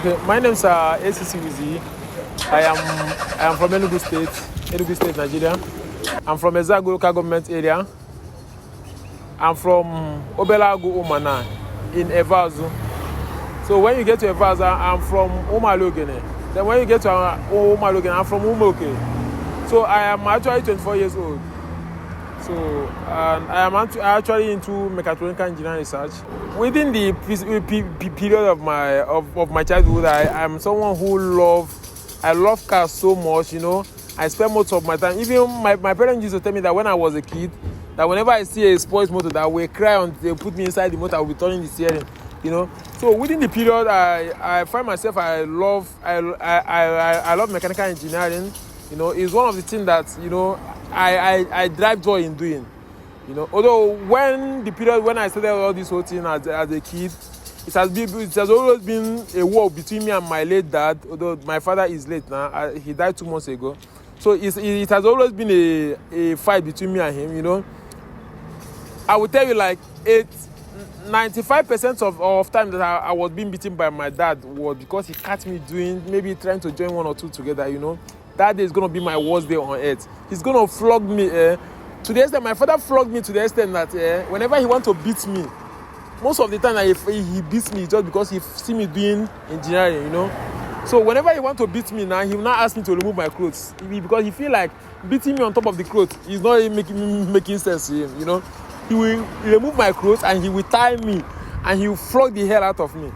Okay, my name is ACC Wizi. I am from Enugu State, Nigeria. I'm from Ezagu local government area. I'm from Obelagu Umana in Evazu. So when you get to Evazu, I'm from Umalogene. Then when you get to Umalogene, I'm from Umoke. So I am actually 24 years old. So I am actually into mechatronical engineering research. Within the period of my childhood, I am someone who I love cars so much, I spend most of my time. Even my parents used to tell me that when I was a kid, that whenever I see a sports motor, that will cry and they put me inside the motor, I will be turning the steering, So within the period, I find myself I love mechanical engineering. It's one of the things that I drive joy in doing. Although when I started all this whole thing as a kid, it has always been a war between me and my late dad. Although my father is late now, he died 2 months ago. So it has always been a fight between me and him. I will tell you, like 95% of time that I was being beaten by my dad was because he caught me maybe trying to join one or two together. That day is going to be my worst day on earth. He's going to flog me. To the extent, my father flogged me to the extent that whenever he wants to beat me, most of the time he beats me just because he see me doing engineering, So whenever he wants to beat me now, he will not ask me to remove my clothes because he feel like beating me on top of the clothes is not making sense to him, He will remove my clothes and he will tie me and he will flog the hell out of me,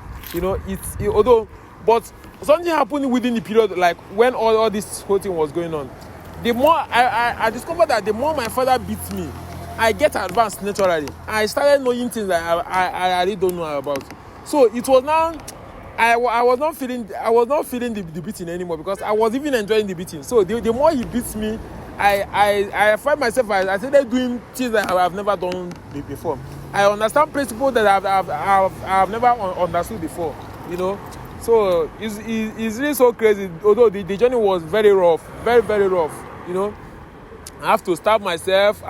But something happened within the period, like when all this whole thing was going on. The more I discovered that the more my father beats me, I get advanced naturally. I started knowing things that I really don't know about. So it was now I was not feeling the beating anymore because I was even enjoying the beating. So the more he beats me, I find myself I started doing things that I have never done before. I understand principles that I have never understood before, So it's really so crazy. Although the journey was very rough, very, very rough, I have to starve myself.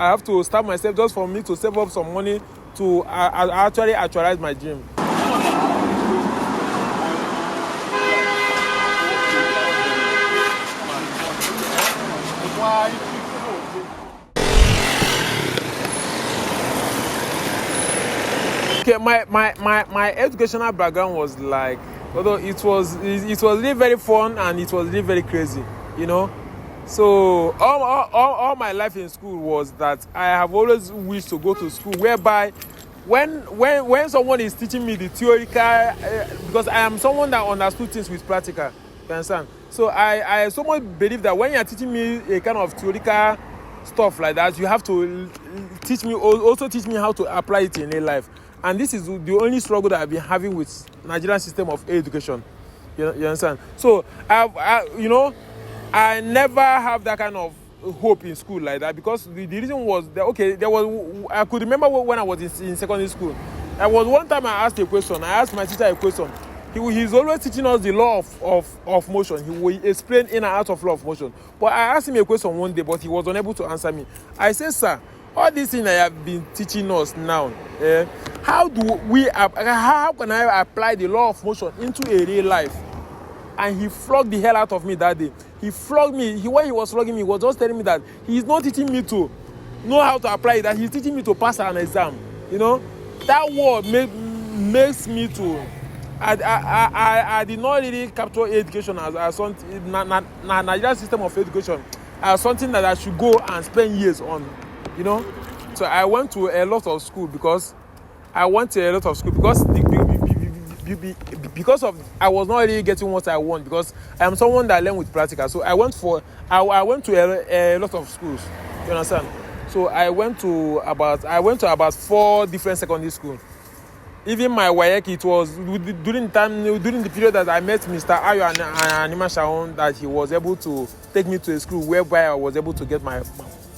Just for me to save up some money to actually actualize my dream. Okay, my educational background was like, although it was really very fun and it was really very crazy, So all my life in school was that I have always wished to go to school whereby when someone is teaching me the theoretical, because I am someone that understood things with practical, you understand? So I somewhat believe that when you are teaching me a kind of theoretical stuff like that, you have to teach me how to apply it in real life. And this is the only struggle that I've been having with Nigerian system of education. You understand? So I never have that kind of hope in school like that because the reason was that I could remember when I was in secondary school. There was one time I asked a question. I asked my teacher a question. He's always teaching us the law of motion. He will explain in and out of law of motion. But I asked him a question one day, but he was unable to answer me. I said, sir, all these things I have been teaching us now, how can I apply the law of motion into a real life? And he flogged the hell out of me that day. He flogged me. When he was flogging me, he was just telling me that he's not teaching me to know how to apply it, that he's teaching me to pass an exam. That word makes me to. I did not really capture education as something, Nigerian system of education as something that I should go and spend years on. So I went to a lot of school because I was not really getting what I want because I am someone that learn with practical. So I went to a lot of schools. You understand? So I went to about 4 different secondary schools. Even my WAEC, it was during the period that I met Mr. Ayo and Anima Shaon that he was able to take me to a school whereby I was able to get my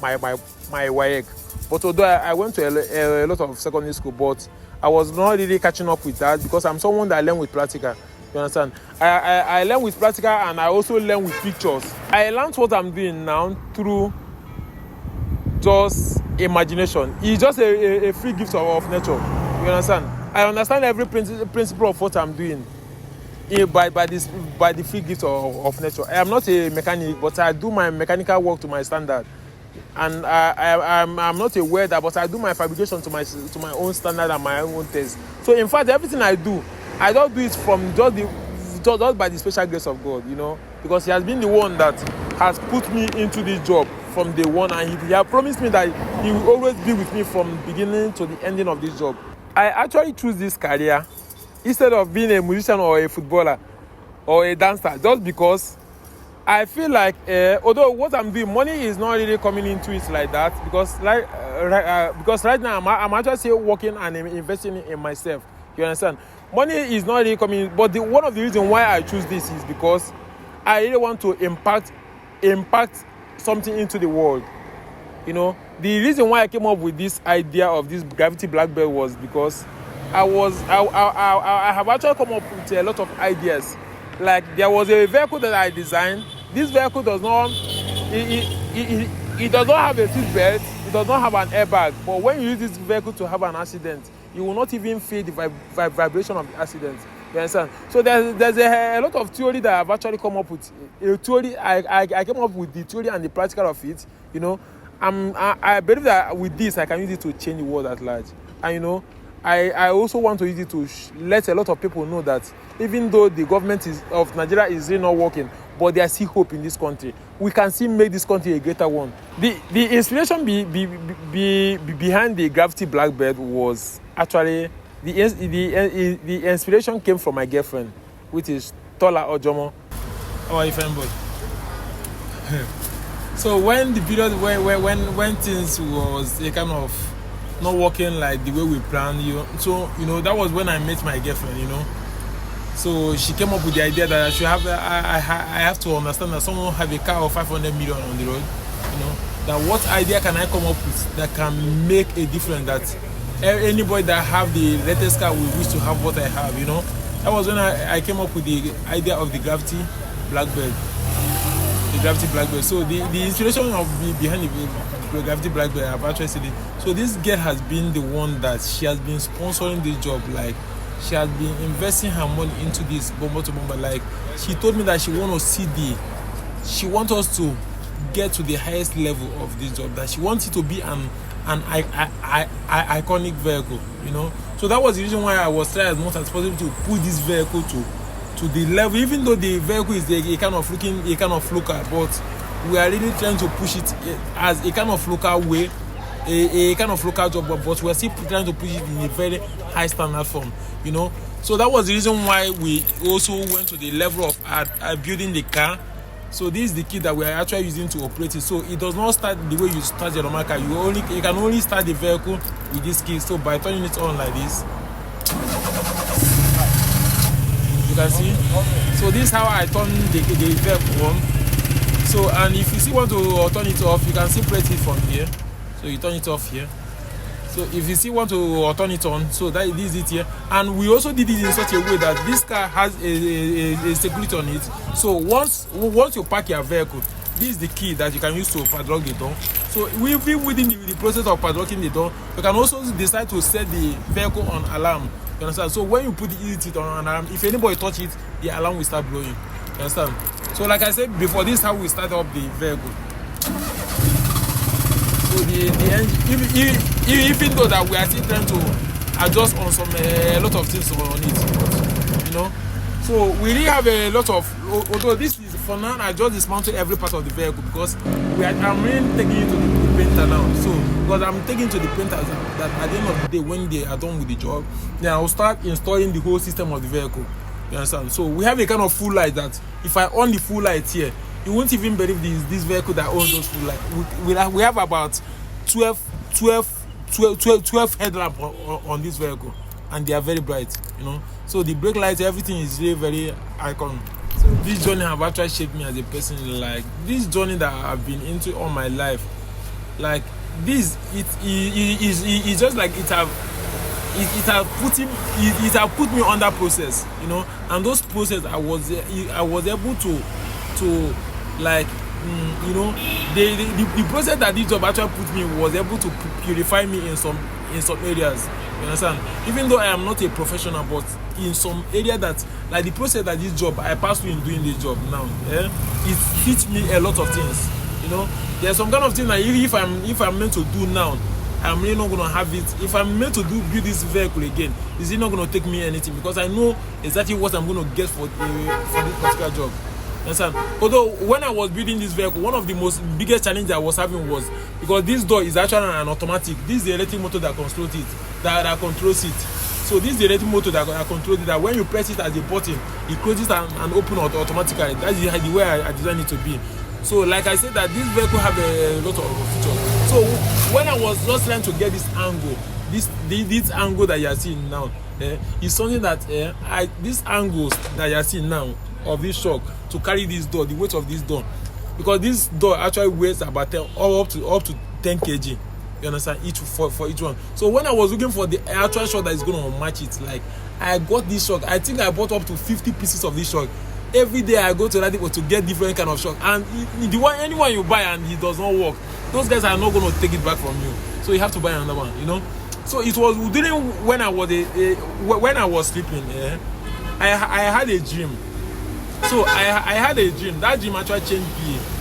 WAEC. But although I went to a lot of secondary school, but I was not really catching up with that because I'm someone that learn with practical. You understand? I learn with practical and I also learn with pictures. I learned what I'm doing now through just imagination. It's just a free gift of nature. You understand? I understand every principle of what I'm doing. by the free gift of nature. I am not a mechanic, but I do my mechanical work to my standard, and I'm not a welder, but I do my fabrication to my own standard and my own taste. So in fact, everything I don't do it from just by the special grace of God, because He has been the one that has put me into this job from day one, and He has promised me that He will always be with me from beginning to the ending of this job. I actually choose this career instead of being a musician or a footballer or a dancer, just because I feel like although what I'm doing, money is not really coming into it like that, because right now I'm actually still working and investing in myself. You understand? Money is not really coming, but one of the reasons why I choose this is because I really want to impact something into the world. The reason why I came up with this idea of this gravity black belt was because I have actually come up with a lot of ideas. Like, there was a vehicle that I designed. This vehicle does not have a seat belt, it does not have an airbag, but when you use this vehicle to have an accident, you will not even feel the vibration of the accident. You understand? So there's a lot of theory that I've actually come up with. I came up with the theory and the practical of it. I believe that with this I can use it to change the world at large. And I also want to use it to let a lot of people know that even though the government of Nigeria is really not working, but there's still hope in this country. We can still make this country a greater one. The inspiration behind the gravity black belt was actually the inspiration came from my girlfriend, which is Tola Ojomo. How are you, fine boy? So when the period when things was a kind of not working like the way we planned, that was when I met my girlfriend, So she came up with the idea that I should have I have to understand that someone have a car of 500 million on the road, that what idea can I come up with that can make a difference, that anybody that have the latest car will wish to have what I have, That was when I came up with the idea of the gravity black belt. The gravity black belt. So the inspiration behind the gravity black belt, I've actually said it. So this girl has been the one that she has been sponsoring this job. Like, she has been investing her money into this bomber to bomber. Like, she told me that she wants us to get to the highest level of this job, that she wants it to be an iconic vehicle, So that was the reason why I was trying as much as possible to put this vehicle to the level, even though the vehicle is a kind of local, but we are really trying to push it as a kind of local way, a kind of local job, but we are still trying to push it in a very high standard form, So that was the reason why we also went to the level of building the car. So this is the key that we are actually using to operate it. So it does not start the way you start your normal car. You can only start the vehicle with this key. So by turning it on like this, you can see. So this is how I turn the vehicle on. So, and if you still want to turn it off, you can separate it from here. So you turn it off here. So if you still want to turn it on, so that this is it here. And we also did it in such a way that this car has a security on it. So once you park your vehicle, this is the key that you can use to padlock the door. So within the process of padlocking the door, you can also decide to set the vehicle on alarm. You understand? So when you put it on alarm, if anybody touch it, the alarm will start blowing. You understand? So like I said before, this is how we start up the vehicle. So the engine, even though that we are still trying to adjust on a lot of things on it, so we really have a lot of, although this is for now, I just dismantled every part of the vehicle because I'm really taking it to the painter now. So because I'm taking it to the painters that at the end of the day, when they are done with the job, then I'll start installing the whole system of the vehicle. You understand? So we have a kind of full light that if I on the full light here, you won't even believe this vehicle that owns those full light. We have about 12 headlamp on this vehicle, and they are very bright, So the brake lights, everything is really very iconic. So this journey have actually shaped me as a person. Like, this journey that I've been into all my life, like this, it's just like it have put me under process, and those process I was able to like, the process that this job actually put me was able to purify me in some areas. You understand? Even though I am not a professional, but in some area that, like the process that this job I passed through in doing this job now, it teach me a lot of things. You know, there's some kind of thing that if I'm meant to do now, I'm really not gonna have it. If I'm meant to build this vehicle again, it's really not gonna take me anything, because I know exactly what I'm gonna get for this particular job. Understand? Although when I was building this vehicle, one of the biggest challenges I was having was because this door is actually an automatic. This is the electric motor that controls it. That controls it. So this is the electric motor that controls it. That when you press it as a button, it closes and opens automatically. That's the way I designed it to be. So like I said, that this vehicle have a lot of features. So when I was just trying to get this angle, this angle that you are seeing now, is something that these angles that you are seeing now of this shock to carry this door, the weight of this door, because this door actually weighs about up to 10 kg. You understand? For each one. So when I was looking for the actual shock that is going to match it, like I got this shock. I think I bought up to 50 pieces of this shock. Every day I go to that depot to get different kind of shock, and anyone you buy and it does not work, those guys are not going to take it back from you. So you have to buy another one. You know. So it was during when I was sleeping. I had a dream. So I had a dream. That dream actually changed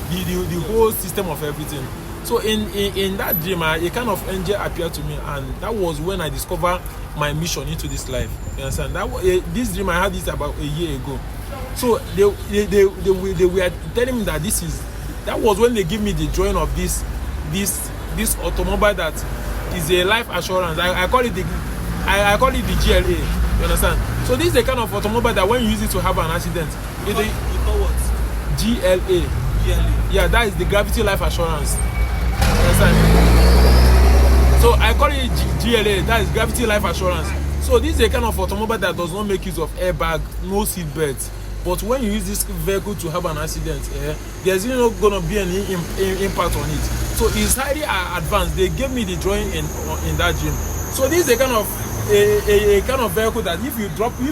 the whole system of everything. So in that dream, a kind of angel appeared to me, and that was when I discovered my mission into this life. You understand? This dream I had this about a year ago. So they were telling me that that was when they give me the drawing of this automobile that is a life assurance. I call it the GLA. You understand? So this is a kind of automobile that when you use it to have an accident, you call what? GLA. Yeah, that is the gravity life assurance. You understand? So I call it GLA. That is gravity life assurance. So this is a kind of automobile that does not make use of airbag, no seat belt. But when you use this vehicle to have an accident, there's not going to be any impact on it. So it's highly advanced. They gave me the drawing in that dream. So this is a kind of vehicle that if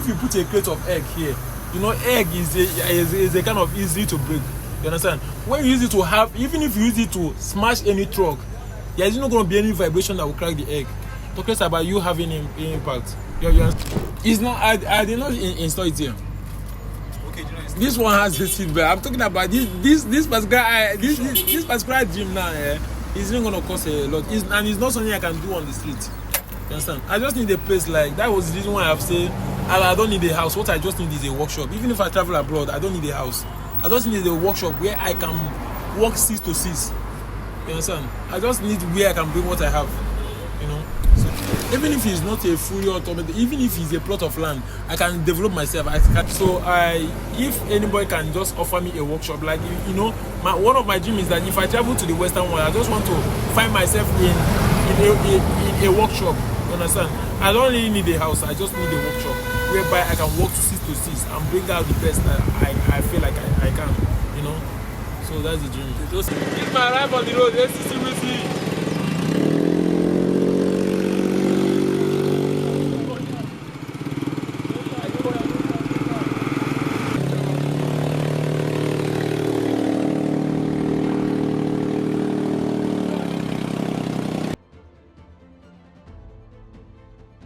you put a crate of egg here, you know, egg is a kind of easy to break. You understand? When you use it to have, even if you use it to smash any truck, there's not going to be any vibration that will crack the egg. Talk less about you having impact. It's not. I did not install it here. This one has the seat belt. I'm talking about this particular gym now. It's not gonna cost a lot. And it's not something I can do on the street. You understand? I just need a place like that. Was the reason why I've said I don't need a house. What I just need is a workshop. Even if I travel abroad, I don't need a house. I just need a workshop where I can work 6 to 6. You understand? I just need where I can bring what I have. You know. So, even if it's not a fully automated, even if it's a plot of land, I can develop myself. If anybody can just offer me a workshop, like you know, one of my dreams is that if I travel to the Western world, I just want to find myself in a workshop. You understand? I don't really need a house. I just need a workshop whereby I can work 6 to 6 and bring out the best that I feel like I can. You know. So that's the dream. This is my life on the road. SCC with me.